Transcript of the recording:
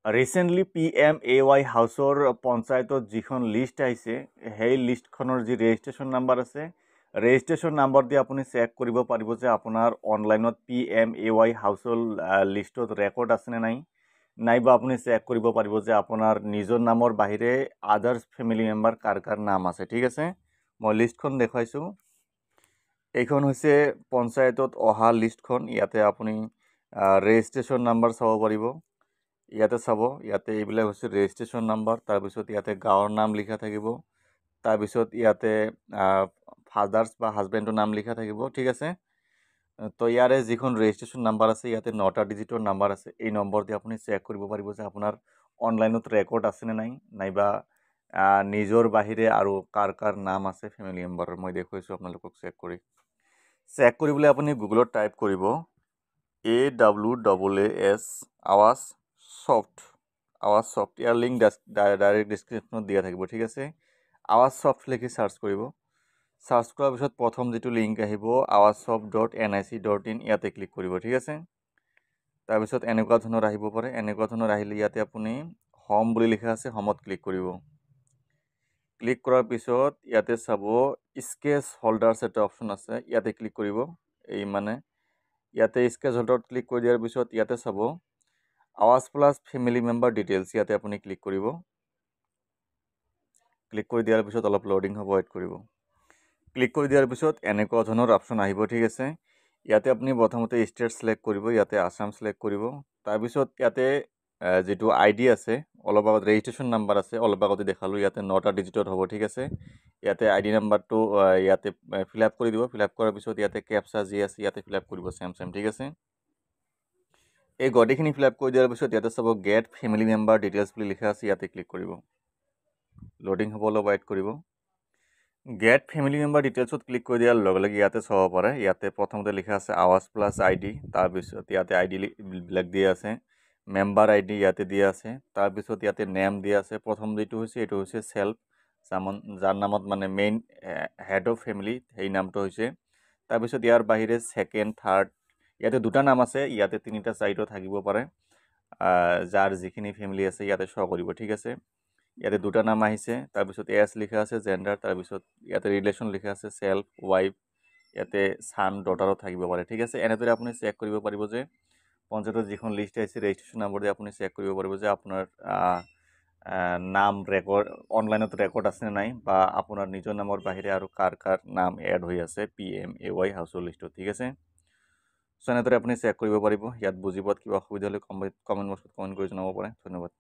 recently PMAY হাউচৰ পঞ্চায়তত যিখন লিষ্ট আহিছে সেই লিষ্টখনৰ যি ৰেজিষ্ট্ৰেশ্যন নাম্বাৰ আছে ৰেজিষ্ট্ৰেশ্যন নাম্বাৰ দি আপুনি চেক কৰিব পাৰিব যে আপোনাৰ অনলাইনত PMAY হাউচৰ লিষ্টত ৰেকৰ্ড আছেনে নাই নাইবা আপুনি চেক কৰিব পাৰিব যে আপোনাৰ নিজৰ নামৰ বাহিৰে আদাৰ্ছ ফেমিলি মেম্বাৰ কাৰ কাৰ নাম আছে ঠিক আছে মই লিষ্টখন দেখুৱাইছোঁ এইখন হৈছে পঞ্চায়তত অহা লিষ্টখন ইয়াতে আপুনি ৰেজিষ্ট্ৰেশ্যন নাম্বাৰ চাব পাৰিব ইয়াতে চাব ইয়াতে এইবিলাক হৈছে ৰেজিষ্ট্ৰেশ্যন নাম্বাৰ তাৰপিছত ইয়াতে গাঁৱৰ নাম লিখা থাকিব তাৰপিছত ইয়াতে ফাদাৰ্ছ বা হাজবেণ্ডৰ নাম লিখা থাকিব ঠিক আছে তো ইয়াৰে যিখন ৰেজিষ্ট্ৰেশ্যন নাম্বাৰ আছে ইয়াতে 9টা ডিজিটৰ নাম্বাৰ আছে এই নম্বৰ দি আপুনি চেক কৰিব পাৰিব যে আপোনাৰ অনলাইনত ৰেকৰ্ড আছেনে নাই নাইবা নিজৰ বাহিৰে আৰু কাৰ কাৰ নাম আছে ফেমিলি মেম্বাৰৰ মই দেখুৱাইছোঁ আপোনালোকক চেক কৰিবলৈ আপুনি গুগলত টাইপ কৰিব AWAAS আৱাজ সফ্ট ইয়াৰ লিংক ডাইৰেক্ট ডিছক্ৰিপশ্যনত দিয়া থাকিব ঠিক আছে আৱাজ সফ্ট লিখি চাৰ্চ কৰিব চাৰ্চ কৰাৰ পিছত প্ৰথম যিটো লিংক আহিব awazsoft.nic.in ইয়াতে ক্লিক কৰিব ঠিক আছে তাৰপিছত এনেকুৱা ধৰণৰ আহিব পাৰে এনেকুৱা ধৰণৰ আহিলে ইয়াতে আপুনি হোম বুলি লিখা আছে হোমত ক্লিক কৰিব ক্লিক কৰাৰ পিছত ইয়াতে চাব স্কেচ হোল্ডাৰ্ছ এটা অপশ্যন আছে ইয়াতে ক্লিক কৰিব এই মানে ইয়াতে স্কেচ হোল্ডাৰত ক্লিক কৰি দিয়াৰ পিছত ইয়াতে চাব আৱাজ প্লাছ ফেমিলি মেম্বাৰ ডিটেইলছ ইয়াতে আপুনি ক্লিক কৰি দিয়াৰ পিছত অলপ লোডিং হ'ব ৱেইট কৰিব ক্লিক কৰি দিয়াৰ পিছত এনেকুৱা ধৰণৰ অপশ্যন আহিব ঠিক আছে ইয়াতে আপুনি প্ৰথমতে ষ্টেট সিলেক্ট কৰিব ইয়াতে আসাম সিলেক্ট কৰিব তাৰপিছত ইয়াতে যেটো আইডি আছে অলপ আগত ৰেজিষ্ট্ৰেশ্যন নাম্বাৰ আছে অলপ আগতে দেখালো ইয়াতে 9টা ডিজিটত হ'ব ঠিক আছে ইয়াতে আইডি নাম্বাৰটো ইয়াতে ফিল আপ কৰি দিব ফিল আপ কৰাৰ পিছত ইয়াতে ক্যাপচা যি আছে ইয়াতে ফিল আপ কৰিব সেম ঠিক আছে এই গডিখিনি ফিল আপ কৰি দিয়াৰ পিছত ইয়াতে চাব গেট ফেমিলি মেম্বাৰ ডিটেইলছ বুলি লিখা আছে ইয়াতে ক্লিক কৰিব লোডিং হ'ব অলপ ৱেইট কৰিব গেট ফেমিলি মেম্বাৰ ডিটেইলছত ক্লিক কৰি দিয়াৰ লগে লগে ইয়াতে চাব পাৰে ইয়াতে প্ৰথমতে লিখা আছে আৱাজ প্লাছ আইডি তাৰপিছত ইয়াতে আইডি বিলাক দিয়া আছে মেম্বাৰ আইডি ইয়াতে দিয়া আছে তাৰপিছত ইয়াতে নেম দিয়া আছে প্ৰথম যেটো হৈছে এটো হৈছে সেলফ যাৰ নামত মানে মেইন হেড অফ ফেমিলি সেই নামটো হৈছে তাৰপিছত ইয়াৰ বাহিৰে সেকেন্ড থাৰ্ড ইয়াতে দুটা নাম আছে ইয়াতে তিনিটা চাৰিটা থাকিব পাৰে যাৰ যিখিনি ফেমিলি আছে ইয়াতে শো কৰিব ঠিক আছে ইয়াতে দুটা নাম আহিছে তাৰপিছত এছ লিখা আছে জেন্ডাৰ তাৰপিছত ইয়াতে ৰিলেশন লিখা আছে সেলফ ওয়াইফ ইয়াতে সান ডটাৰো থাকিব পাৰে ঠিক আছে এনেদৰে আপুনি চেক কৰিব পাৰিব যে পঞ্চায়তৰ যিখন লিষ্ট আছে ৰেজিষ্ট্ৰেশ্যন নম্বৰ দি আপুনি চেক কৰিব পাৰিব যে আপোনাৰ নাম ৰেকৰ্ড অনলাইনত ৰেকৰ্ড আছে নাই বা আপোনাৰ নিজৰ নামৰ বাহিৰে আৰু কাৰ কাৰ নাম এড হৈ আছে PMAY হাউচৰ লিষ্টত ঠিক আছে সো এনেদৰে আপুনি চেক কৰিব পাৰিব ইয়াত বুজি পোৱাত কিবা অসুবিধা হ'লে কমেন্ট বক্সত কমেন্ট কৰি জনাব পাৰে ধন্যবাদ